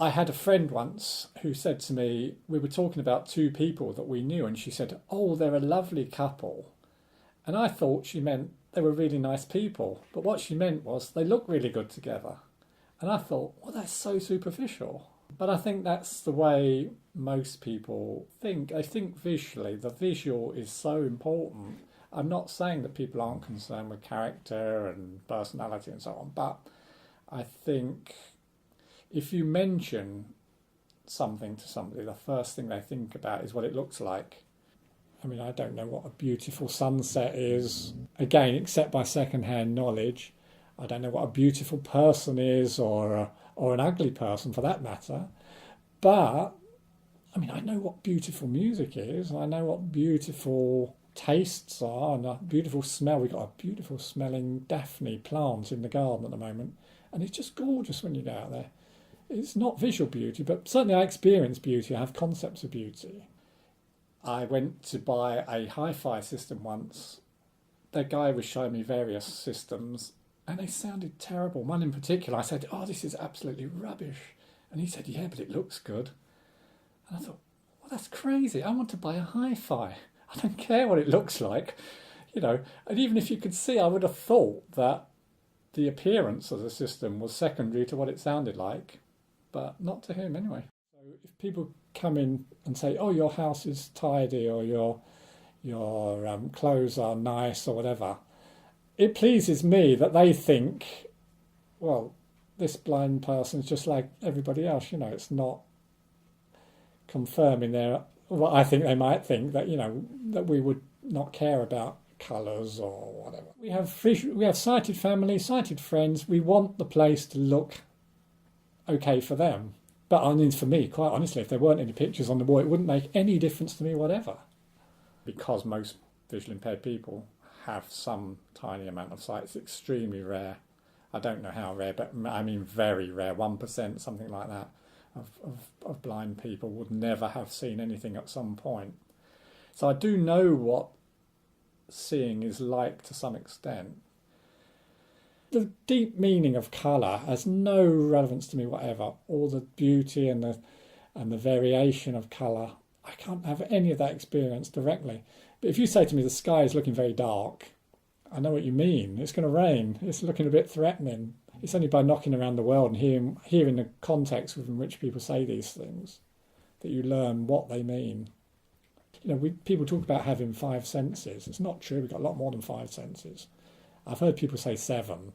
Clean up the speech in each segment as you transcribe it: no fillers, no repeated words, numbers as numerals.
I had a friend once who said to me, we were talking about two people that we knew, and she said, "Oh, they're a lovely couple." And I thought she meant they were really nice people. But what she meant was they look really good together. And I thought, well, that's so superficial. But I think that's the way most people think. They think visually. The visual is so important. I'm not saying that people aren't concerned with character and personality and so on, but I think if you mention something to somebody, the first thing they think about is what it looks like. I mean, I don't know what a beautiful sunset is, again, except by second-hand knowledge. I don't know what a beautiful person is, or an ugly person for that matter. But, I mean, I know what beautiful music is. I know what beautiful tastes are, and a beautiful smell. We've got a beautiful smelling Daphne plant in the garden at the moment. And it's just gorgeous when you go out there. It's not visual beauty, but certainly I experience beauty. I have concepts of beauty. I went to buy a hi-fi system once. The guy was showing me various systems, and they sounded terrible. One in particular, I said, "Oh, this is absolutely rubbish." And he said, "Yeah, but it looks good." And I thought, well, that's crazy. I want to buy a hi-fi. I don't care what it looks like, you know. And even if you could see, I would have thought that the appearance of the system was secondary to what it sounded like, but not to him anyway. So if people come in and say, "Oh, your house is tidy," or your clothes are nice, or whatever, it pleases me that they think, well, this blind person's just like everybody else. You know, it's not confirming their what I think they might think, that, you know, that we would not care about colours or whatever. We have sighted family, sighted friends. We want the place to look okay for them. But I mean, for me, quite honestly, if there weren't any pictures on the wall, it wouldn't make any difference to me whatever. Because most visually impaired people have some tiny amount of sight. It's extremely rare. I don't know how rare, but I mean very rare, 1%, something like that, of blind people would never have seen anything at some point. So I do know what seeing is like to some extent. The deep meaning of colour has no relevance to me whatever. All the beauty and the variation of colour, I can't have any of that experience directly. But if you say to me the sky is looking very dark, I know what you mean. It's going to rain. It's looking a bit threatening. It's only by knocking around the world and hearing the context within which people say these things that you learn what they mean. You know, people talk about having 5 senses. It's not true. We've got a lot more than 5 senses. I've heard people say 7.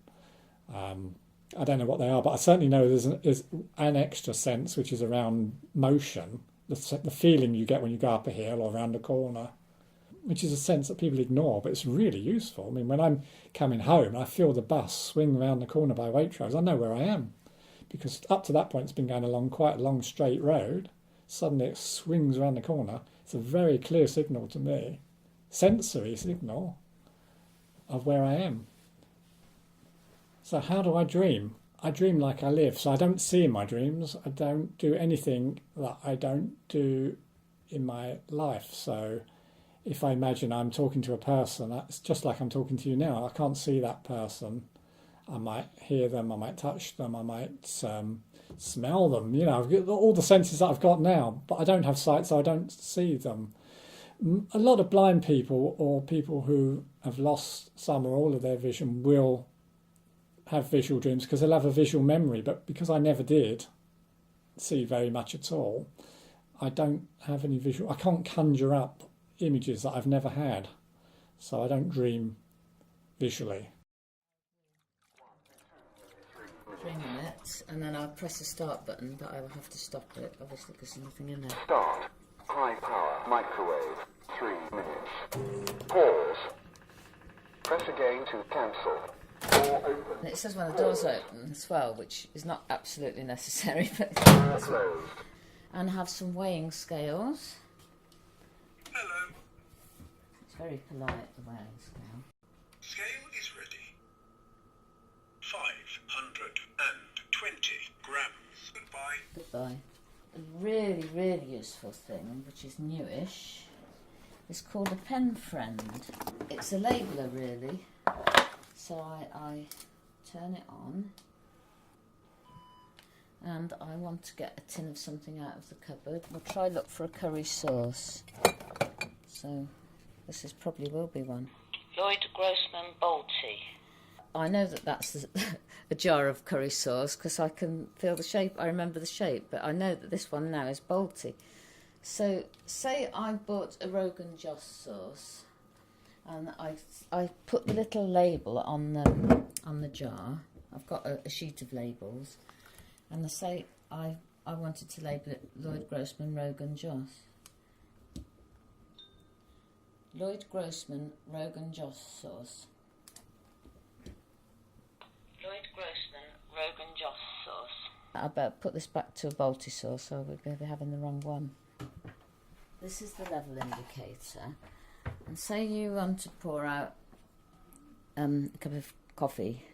I don't know what they are, but I certainly know there's an extra sense, which is around motion, the feeling you get when you go up a hill or around a corner, which is a sense that people ignore, but it's really useful. I mean, when I'm coming home, I feel the bus swing around the corner by Waitrose. I know where I am, because up to that point it's been going along quite a long straight road. Suddenly it swings around the corner. It's a very clear signal to me, sensory signal of where I am. So how do I dream? I dream like I live, so I don't see in my dreams. I don't do anything that I don't do in my life. So if I imagine I'm talking to a person, it's just like I'm talking to you now. I can't see that person. I might hear them, I might touch them, I might smell them. You know, I've got all the senses that I've got now, but I don't have sight, so I don't see them. A lot of blind people, or people who have lost some or all of their vision, will have visual dreams because they'll have a visual memory. But because I never did see very much at all, I don't have any visual. I can't conjure up images that I've never had, so I don't dream visually. 3 minutes, and then I'll press the start button, but I will have to stop it, obviously, because there's nothing in there. Start. High power microwave. 3 minutes. Pause. Press again to cancel. Door open. And it says when the door's open as well, which is not absolutely necessary, but Closed. and have some weighing scales. Hello. It's very polite, the weighing scale. Scale is ready. 520 grams. Goodbye. Goodbye. A really, really useful thing, which is newish, is called a pen friend. It's a labeler, really. So I turn it on, and I want to get a tin of something out of the cupboard. We'll try look for a curry sauce. So this is probably will be one. Lloyd Grossman Balti. I know that that's a jar of curry sauce because I can feel the shape. I remember the shape, but I know that this one now is Balti. So say I bought a Rogan Josh sauce, and I put the little label on the jar. I've got a sheet of labels, and I say I wanted to label it Lloyd Grossman Rogan Josh. Lloyd Grossman Rogan Josh sauce. Lloyd Grossman Rogan Josh sauce. I better put this back to a Balti sauce, or we're going to be having the wrong one. This is the level indicator, and say you want to pour out a cup of coffee,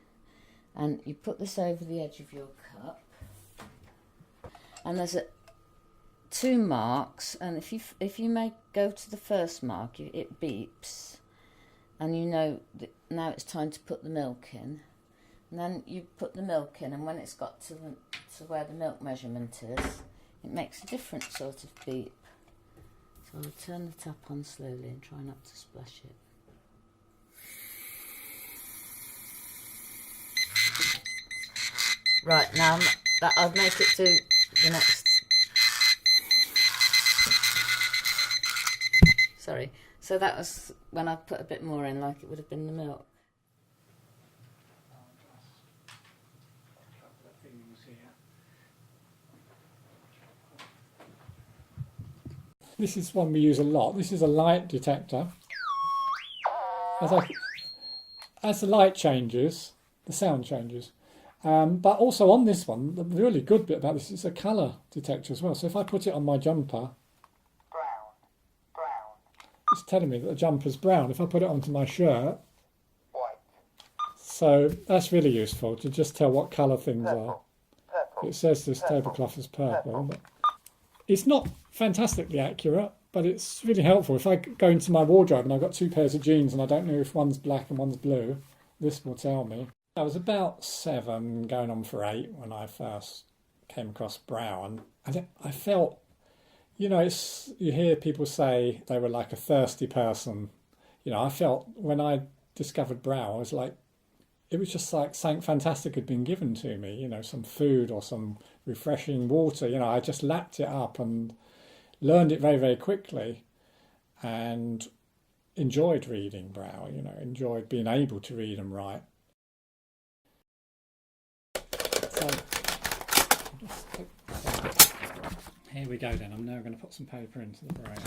and you put this over the edge of your cup, and there's two marks, and if you may go to the first mark, it beeps, and you know that now it's time to put the milk in, and then you put the milk in, and when it's got to where the milk measurement is, it makes a different sort of beep. So I'll turn the tap on slowly and try not to splash it. Right, now I'll make it to the next. Sorry. So that was when I put a bit more in, like it would have been the milk. This is one we use a lot. This is a light detector. As the light changes, the sound changes. But also on this one, the really good bit about this is a colour detector as well. So if I put it on my jumper, Brown. it's telling me that the jumper's brown. If I put it onto my shirt, White. so that's really useful to just tell what colour things are. Purple. It says this tablecloth is purple. But it's not fantastically accurate, but it's really helpful. If I go into my wardrobe and I've got two pairs of jeans and I don't know if one's black and one's blue, this will tell me. I was about 7, going on for 8, when I first came across brown. And I felt, you hear people say they were like a thirsty person. I felt when I discovered brown, I was like, it was just like something fantastic had been given to me, some food or some refreshing water. I just lapped it up and learned it very, very quickly and enjoyed reading Brow, enjoyed being able to read and write. So, here we go then. I'm now going to put some paper into the brain.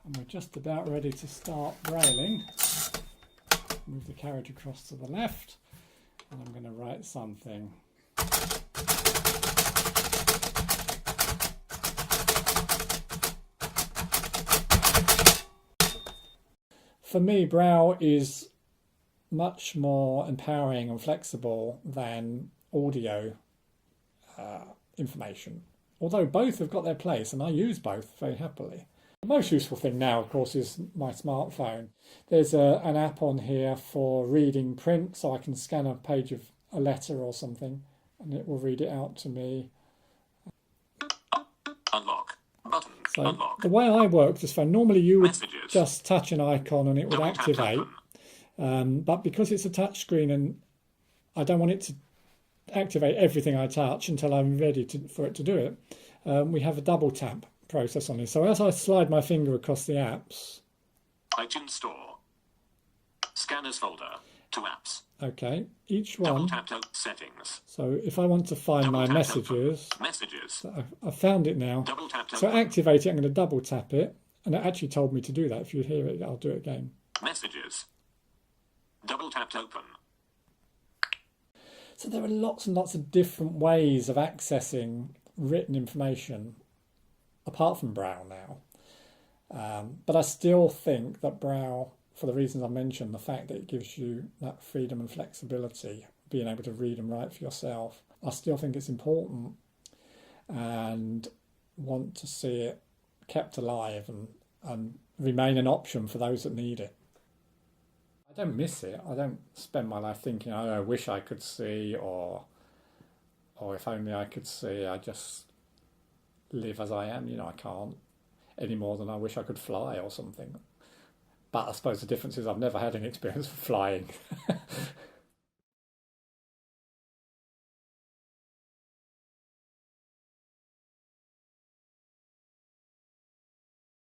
And we're just about ready to start brailing. Move the carriage across to the left, and I'm going to write something. For me, Brow is much more empowering and flexible than audio information, although both have got their place, and I use both very happily. The most useful thing now, of course, is my smartphone. There's an app on here for reading print, so I can scan a page of a letter or something, and it will read it out to me. Unlock. Button. So Unlock. the way I work this phone, normally you would Messages. just touch an icon and it would Double tap activate. open. But because it's a touch screen and I don't want it to activate everything I touch until I'm ready for it to do it, we have a double tap process on this. So as I slide my finger across the apps, iTunes Store. Scanners folder. 2 apps. okay, each Double one. tap to settings. So if I want to find Double my tap messages, Messages. I found it now. Double tap to So activate it, I'm going to double tap it, and it actually told me to do that. If you hear it, I'll do it again. Messages. Double tap to open. So there are lots and lots of different ways of accessing written information apart from Brow now. But I still think that Brow, for the reasons I mentioned, the fact that it gives you that freedom and flexibility, being able to read and write for yourself, I still think it's important and want to see it kept alive and and remain an option for those that need it. I don't miss it. I don't spend my life thinking, oh, I wish I could see, or if only I could see. I just live as I am. I can't any more than I wish I could fly or something. But I suppose the difference is I've never had any experience of flying.